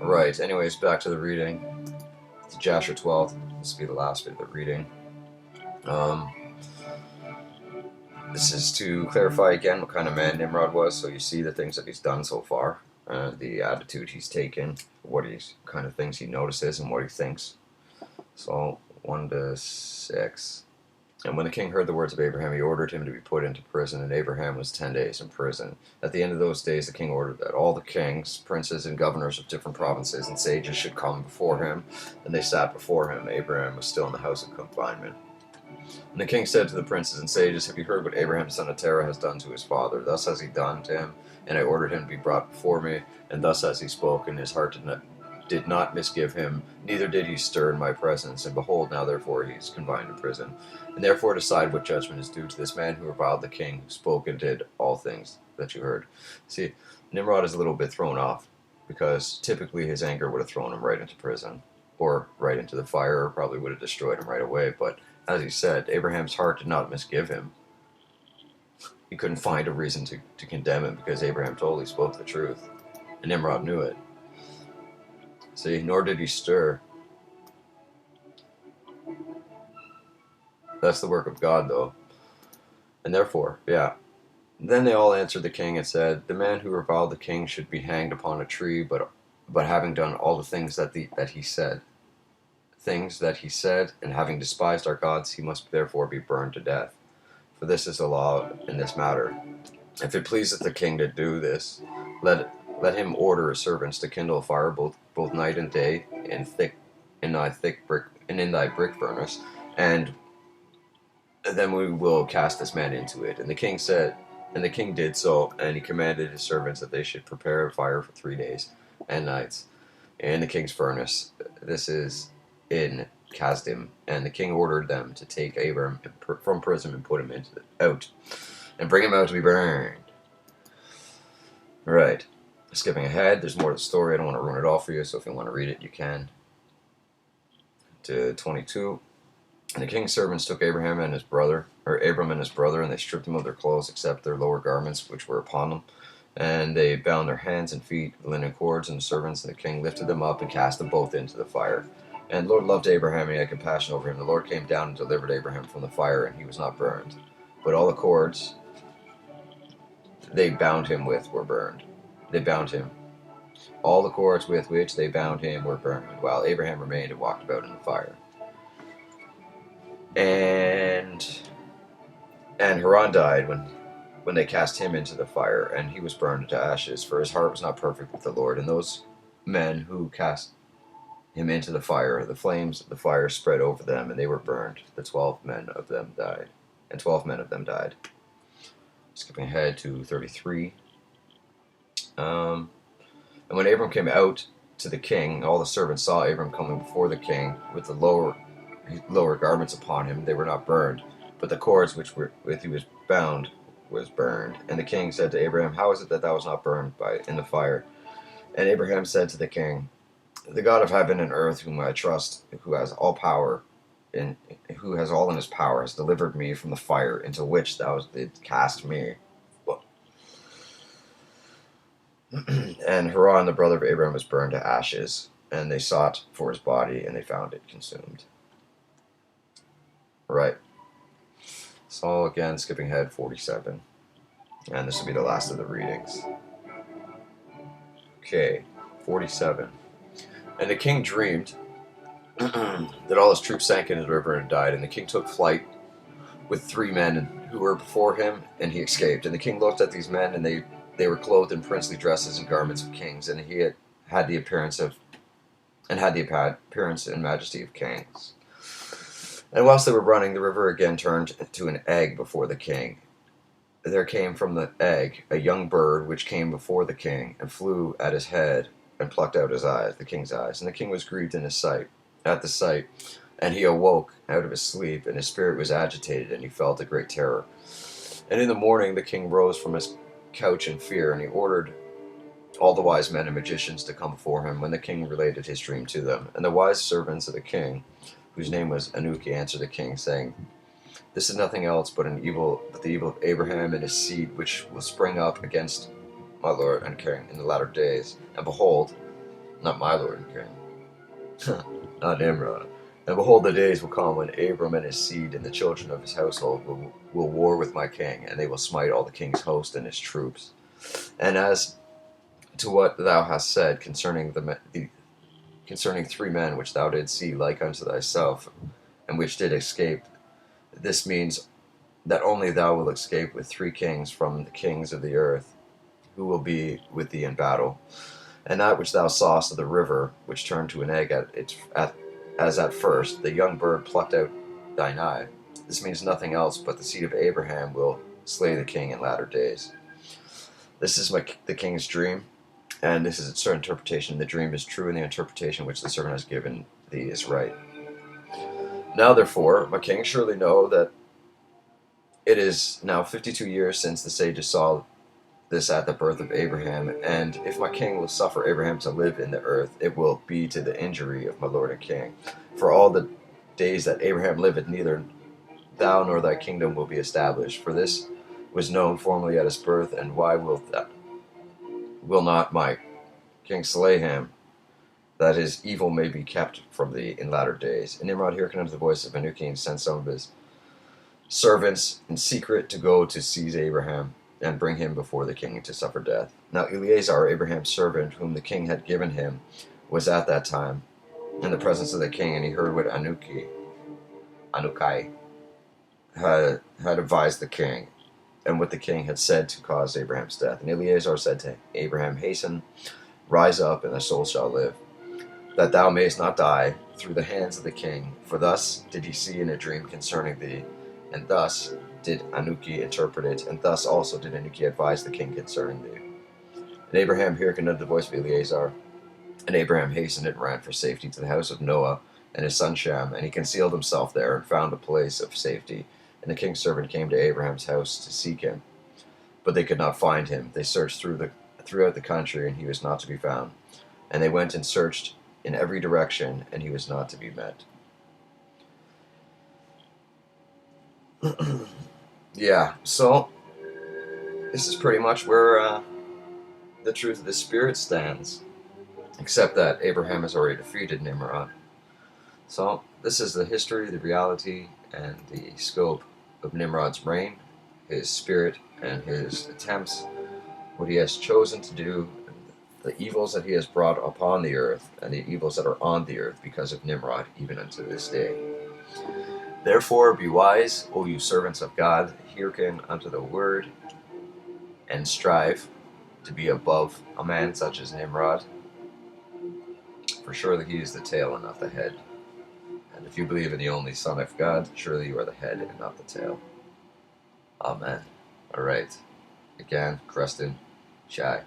Right, anyways, back to the reading. It's Jasher 12. This will be the last bit of the reading. Um, this is to clarify again what kind of man Nimrod was, so you see the things that he's done so far, the attitude he's taken, what he's kind of things he notices, and what he thinks. So 1 to 6. And when the king heard the words of Abraham, he ordered him to be put into prison, and Abraham was 10 days in prison. At the end of those days, the king ordered that all the kings, princes, and governors of different provinces and sages should come before him, and they sat before him. Abraham was still in the house of confinement. And the king said to the princes and sages, "Have you heard what Abraham son of Terah has done to his father? Thus has he done to him, and I ordered him to be brought before me, and thus has he spoken. His heart did not misgive him, neither did he stir in my presence. And behold, now therefore he is confined in prison. And therefore decide what judgment is due to this man who reviled the king, who spoke and did all things that you heard." See, Nimrod is a little bit thrown off, because typically his anger would have thrown him right into prison, or right into the fire, or probably would have destroyed him right away. But as he said, Abraham's heart did not misgive him. He couldn't find a reason to condemn him, because Abraham totally spoke the truth, and Nimrod knew it. See, nor did he stir. That's the work of God, though. And therefore, yeah. Then they all answered the king and said, "The man who reviled the king should be hanged upon a tree, but having done all the things that he said, and having despised our gods, he must therefore be burned to death. For this is the law in this matter. If it pleaseth the king to do this, let him order his servants to kindle a fire both night and day in thy brick furnace, and then we will cast this man into it." And the king did so, and he commanded his servants that they should prepare a fire for 3 days and nights in the king's furnace. This is in Kasdim. And the king ordered them to take Abram from prison and put him out, and bring him out to be burned. Right. Skipping ahead, there's more to the story. I don't want to ruin it all for you, so if you want to read it, you can. To 22. And the king's servants took Abram and his brother, and they stripped them of their clothes, except their lower garments which were upon them. And they bound their hands and feet with linen cords, and the servants and the king lifted them up and cast them both into the fire. And the Lord loved Abraham, and he had compassion over him. The Lord came down and delivered Abraham from the fire, and he was not burned. But all the cords they bound him with were burned. They bound him. All the cords with which they bound him were burned, while Abraham remained and walked about in the fire. And Haran died when they cast him into the fire, and he was burned to ashes, for his heart was not perfect with the Lord. And those men who cast him into the fire, the flames of the fire spread over them, and they were burned. 12 men of them died. Skipping ahead to 33. And when Abram came out to the king, all the servants saw Abram coming before the king with the lower garments upon him. They were not burned, but the cords with he was bound was burned. And the king said to Abraham, "How is it that thou was not burned in the fire?" And Abraham said to the king, "The God of heaven and earth, whom I trust, who has all power, and who has all in his power, has delivered me from the fire into which thou didst cast me." And Haran, the brother of Abraham, was burned to ashes, and they sought for his body, and they found it consumed. Right. So again, skipping ahead, 47. And this will be the last of the readings. Okay, 47. And the king dreamed that all his troops sank into the river and died, and the king took flight with 3 men who were before him, and he escaped. And the king looked at these men, and they were clothed in princely dresses and garments of kings, and he had the appearance and majesty of kings. And whilst they were running, the river again turned to an egg before the king. There came from the egg a young bird, which came before the king, and flew at his head, and plucked out the king's eyes. And the king was grieved at the sight, and he awoke out of his sleep, and his spirit was agitated, and he felt a great terror. And in the morning the king rose from his couch in fear, and he ordered all the wise men and magicians to come before him, when the king related his dream to them. And the wise servants of the king, whose name was Anuki, answered the king, saying, "This is nothing else but the evil of Abraham and his seed, which will spring up against my lord and king in the latter days. And behold, Not my Lord and King. Not Nimrod. And behold, the days will come when Abram and his seed and the children of his household will war with my king, and they will smite all the king's host and his troops. And as to what thou hast said concerning concerning 3 men which thou didst see like unto thyself, and which did escape, this means that only thou wilt escape with 3 kings from the kings of the earth, who will be with thee in battle. And that which thou sawest of the river, which turned to an egg as at first, the young bird plucked out thine eye. This means nothing else but the seed of Abraham will slay the king in latter days. This is the king's dream, and this is its interpretation. The dream is true, and the interpretation which the servant has given thee is right. Now therefore, my king, surely know that it is now 52 years since the sages saw this at the birth of Abraham, and if my king will suffer Abraham to live in the earth, it will be to the injury of my lord and king. For all the days that Abraham liveth, neither thou nor thy kingdom will be established. For this was known formerly at his birth, and why will not my king slay him, that his evil may be kept from thee in latter days? And Nimrod hearkened unto the voice of Anuki, and sent some of his servants in secret to go to seize Abraham, and bring him before the king to suffer death. Now Eleazar, Abraham's servant, whom the king had given him, was at that time in the presence of the king, and he heard what Anukai had advised the king, and what the king had said to cause Abraham's death. And Eleazar said to Abraham, Hasten, rise up, and thy soul shall live, that thou mayest not die through the hands of the king. For thus did he see in a dream concerning thee, and thus did Anuki interpret it, and thus also did Anuki advise the king concerning thee. And Abraham hearkened unto the voice of Eleazar, and Abraham hastened and ran for safety to the house of Noah and his son Shem, and he concealed himself there, and found a place of safety. And the king's servant came to Abraham's house to seek him, but they could not find him. They searched throughout the country, and he was not to be found. And they went and searched in every direction, and he was not to be met. Yeah, so this is pretty much where the truth of the Spirit stands, except that Abraham has already defeated Nimrod. So this is the history, the reality, and the scope of Nimrod's reign, his spirit, and his attempts, what he has chosen to do, the evils that he has brought upon the earth, and the evils that are on the earth because of Nimrod, even unto this day. Therefore be wise, O you servants of God, hearken unto the word, and strive to be above a man such as Nimrod. For surely he is the tail and not the head. And if you believe in the only Son of God, surely you are the head and not the tail. Amen. Alright. Again, Creston, Shai.